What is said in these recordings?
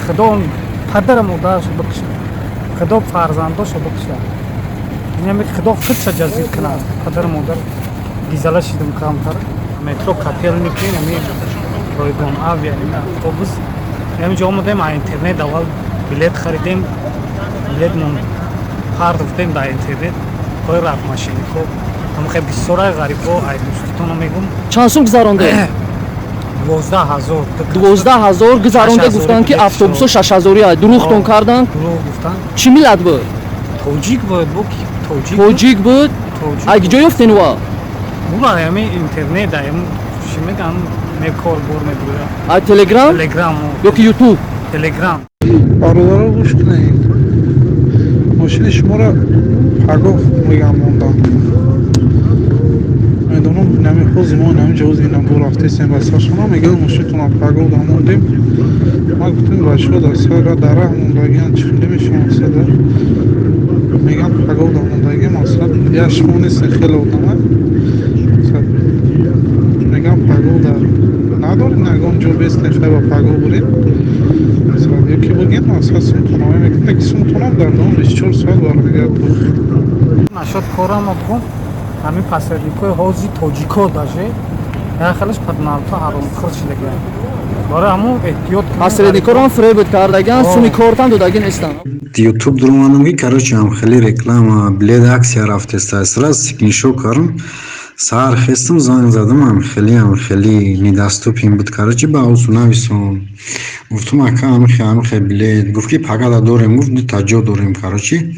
خدا پدر مادرش بکشه، خدا فرزنداش بکشه. یعنی خدا خودش جزیر کنه. پدر مادر گیزاله شدم کمتر. مترو کپیل میکنیم، یعنی رایگان آب یعنی اتوبوس. یعنی جا آمدیم اینترنت اول بلیت خریدیم، بلیت من پرداختیم در اینترنت. پای رفت ماشینی کو. هم خیلی بسیار غریب و ایدوستون میگم. چند سوم گذرانده؟ 12,000. 12,000 گذرانده گفتن که اتوبوس 6,000 دروغتون کردن؟ دروغ گفتن. چی ملت بود؟ توجیک بود توجیک بود؟ اگه جا یفتین وا؟ بولا همین اینترنت هم چی میگن میکار بور میبوده. ای تلگرام؟ تلگرام یا که یوتیوب؟ تلگرام. برادرها گوش کنید، ماشین شما را پگاه میگم موندم. میدونم نمیخوزی ما نمیجوزی نمو رفته سیم بسا شما میگه ماشینتون را پگاه موندیم. ما گفتیم رشد است را دره موندگی چخیلی میشون سده میگم پگاه موندگی مثلا یش مونیست خیلی بودم میگم پگاه در نداری نگم جو بیست خیلی با پگاه بریم مثلا یکی بگیم اساس میکنم میگم که سونتونم در نام 24 سال برمیگرد نشد کارم بکن همین پسردیکوی حوزی توجیکو داشه یا خلش پدنالتا هرون خرچ لگه برای همون احتیاط کنیم. پسردیکو هم فریبت کردگن سومی کارتن دودگین استن. YouTube durmanımı karıcı am xeli reklama biled aksiya raftesta sıra skrinshot karım sar xestim zang zadım am xeli nidastupim bit karıcı ba usunavisom guftum aka am xe biled gufki pagada dorem gufti tajo dorem karıcı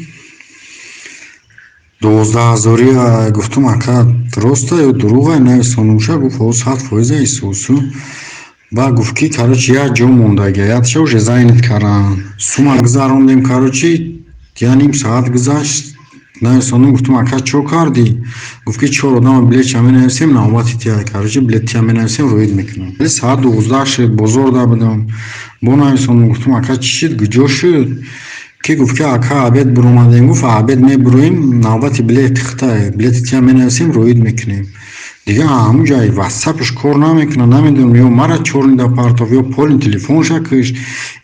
12,000 guftum aka drosta yo duruga navisonumsha guf 100% isusu ба гуфт ки короче я ҷо мондаги ятша уже зайнит кардан сума гузарондем короче я ним соат гузашт нависонум гуфтум ака чо кардӣ гуфт ки 4 одама билетша менависем навбати тия короче билетия менависем роид мекунам вале соат 12 шуд бозорда будам бо нависонум гуфтум ака чӣ шуд гуҷо шуд ки гуфт ки ака абед буромадем гуфт абед мебуроем навбати билети хитае билети тия менависем роид мекунем دیگه همون جایی واتساپش کار نمیکنه نمیدونم یا مرا چورنی در پارتاف یا پولین تلفنش کش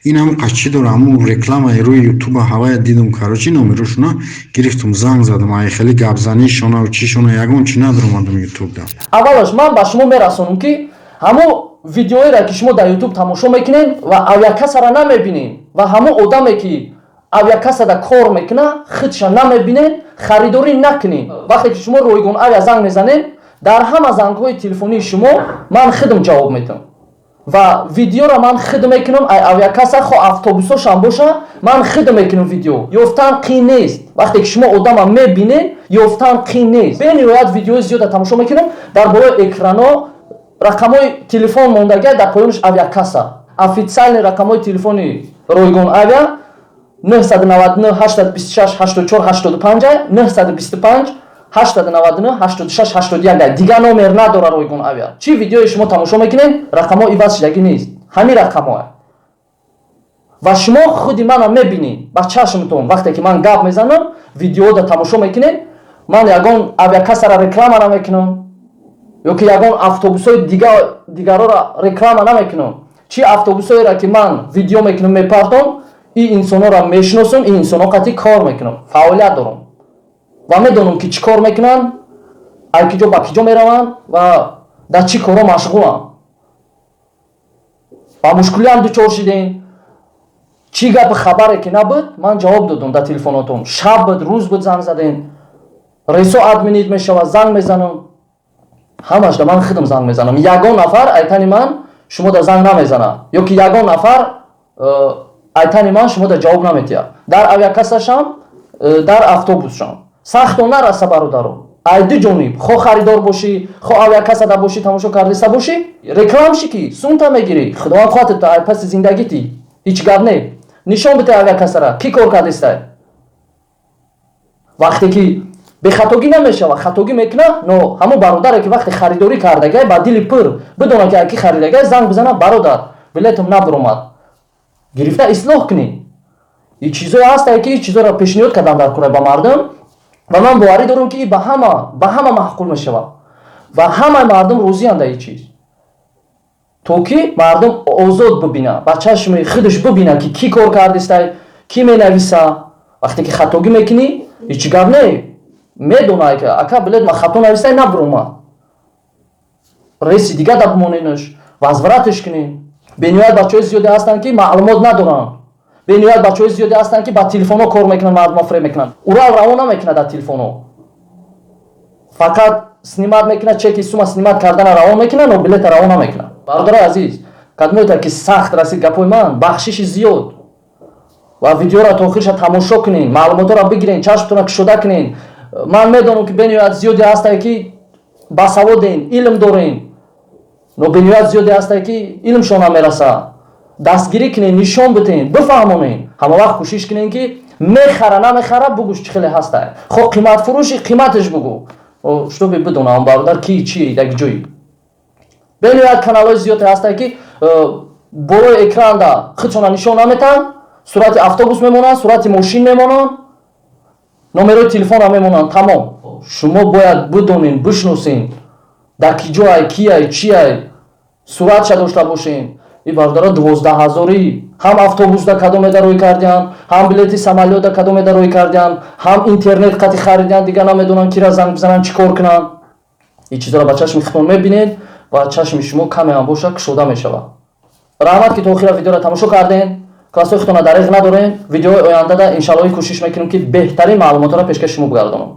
این همون قچی داره همون رکلام روی یوتیوب هوای دیدم کاروچی نمیروشنا گرفتم زنگ زدم ای خیلی گابزانی شونا و چی شونا یگون چی ندارم اومدم یوتیوب دا اولش من با شما میرسونم که همون ویدیویی را که شما در یوتیوب تماشا میکنین و اویاکس را نمیبینین و همون آدمی که اویاکس را کار میکنه خودش نمیبینین خریداری نکنین وقتی که شما رویگون اویا زنگ میزنین در همه زنگ‌های تلفنی شما من خودم جواب میدم و ویدیو را من خودم میکنم ای اویاکسا خو اتوبوسش هم باشه من خودم میکنم ویدیو یافتن قین نیست وقتی که شما آدم میبینین یافتن قین نیست به نهایت ویدیو زیاد تماشا میکنم در بالای اکرانا رقمای تلفن موندگی در پایینش اویاکسا افیشیال رقمای تلفنی رویگون اویا 999 826 84 85 925 899 86 81 دیگه نمر نداره رویگون اویا چی ویدیوی شما تماشا میکنین رقم ها ایواز شدگی نیست همین رقم ها و شما خودی من میبینین با چشمتون وقتی که من گپ میزنم ویدیو دا تماشا میکنین من یگان اویا کس را رکلام نمیکنم یا که یگان اتوبوس های دیگر را رکلام نمیکنم چی اتوبوس را که من ویدیو میکنم میپرتم این انسان را میشناسم این انسان قطعی کار میکنم فعالیت دارم و میدونم که چی کار میکنن ای کجا با کجا میرون و در چی کارا مشغولن و مشکلی هم دچار شدین چی گپ خبره که نبود من جواب دادم در تلفناتون شب بود روز بود زنگ زدین رئیسو ادمینیت میشود زنگ میزنم همش در من خودم زنگ میزنم یگان نفر ایتانی من شما در زنگ نمیزنه یا که یگان نفر ایتانی من شما در جواب نمیتیه در اویاکسش هم در اتوبوسش هم سخت نرسه برادرم ای دو جانب خو خریدار باشی خو اویاکس دا باشی تماشا کردیسته باشی رکلام شی کی سونتا میگیری خدا خاطر تا پس زندگی تی هیچ گپ نه نشون بده اویاکس را کی کار کردیسته وقتی که به خطاگی نمیشه و خطاگی میکنه نو همو برادر که وقتی خریداری کردگه با دل پر بدونه که کی خریدگه زنگ بزنه برادر بلیتم نبرومد گرفته اصلاح کنی این چیزا هست که این چیزا را پیشنهاد کردن در کره با مردم و من باوری دارم که به همه محکوم میشه و همه مردم روزی اند این چیز то ки мардум озод бубина, ба чашми худаш бубина ки кӣ кор кардистай, кӣ менависа. Вақте ки хатогӣ мекунӣ, ҳеҷ гап не, медонай ки ака билед ман хато навистай набурума. Реси дига да бимоненаш, возвратиш кунӣ. Бениҳоят бачаҳои зиёде ҳастанд ки маълумот надоранд. Бениҳоят бачаҳои зиёде ҳастанд ки ба телефонҳо кор мекунанд, мардумро фреб мекунанд. Урал равон намекунад дар телефонҳо. Фақат снимат мекунад, чеки сума снимат кардана равон мекунад, но билета равон намекунад. Бародари азиз, кадмоита ки сахт расид гапои ман, бахшиши зиёд ва видеоро то охирша тамошо кунед, маълумотро бигиред, чашмтонро кушода кунед. Ман медонам ки бениҳоят зиёде ҳастанд ки басаводен, илм дорен, но бениҳоят зиёде ҳастанд ки илмшон намераса. Дастгирӣ кунед, нишон битен, бифаҳмонед. Ҳама вақт кӯшиш кунед ки мехара намехара бугӯш чӣ хеле ҳастай. Хо қиматфурӯши қиматаш бугӯ. Чтобы бидонам бародар ки чи дар ҷои. Бениҳоят каналҳои зиёде ҳастанд ки болои экранда худшонро нишон наметаҳанд, сурати автобус мемонанд, сурати мошин мемонанд, номерои телефонро мемонанд. Тамом. Шумо бояд бидонед, бишносед дар ки ҷоай, кияй, чияй, суратша дошта бошед. И бародаро 12,000 ҳам автобусда кадомеда рӯй кардианд, ҳам билети самолётда кадомеда рӯй кардианд, ҳам интернет қати харидианд, дига намедонанд кира занг бизананд, чӣ кор кунанд. ин чизро ба чашми худтон мебинед ва чашми шумо каме ҳам боша кушода мешавад. раҳмат ки то охира видеоро тамошо кардем. классои худтонро дариқ надорем. Видеои ояндада иншаллоҳ кӯшиш мекунем ки беҳтарин маълумотро пешкаш шумо бигардонам.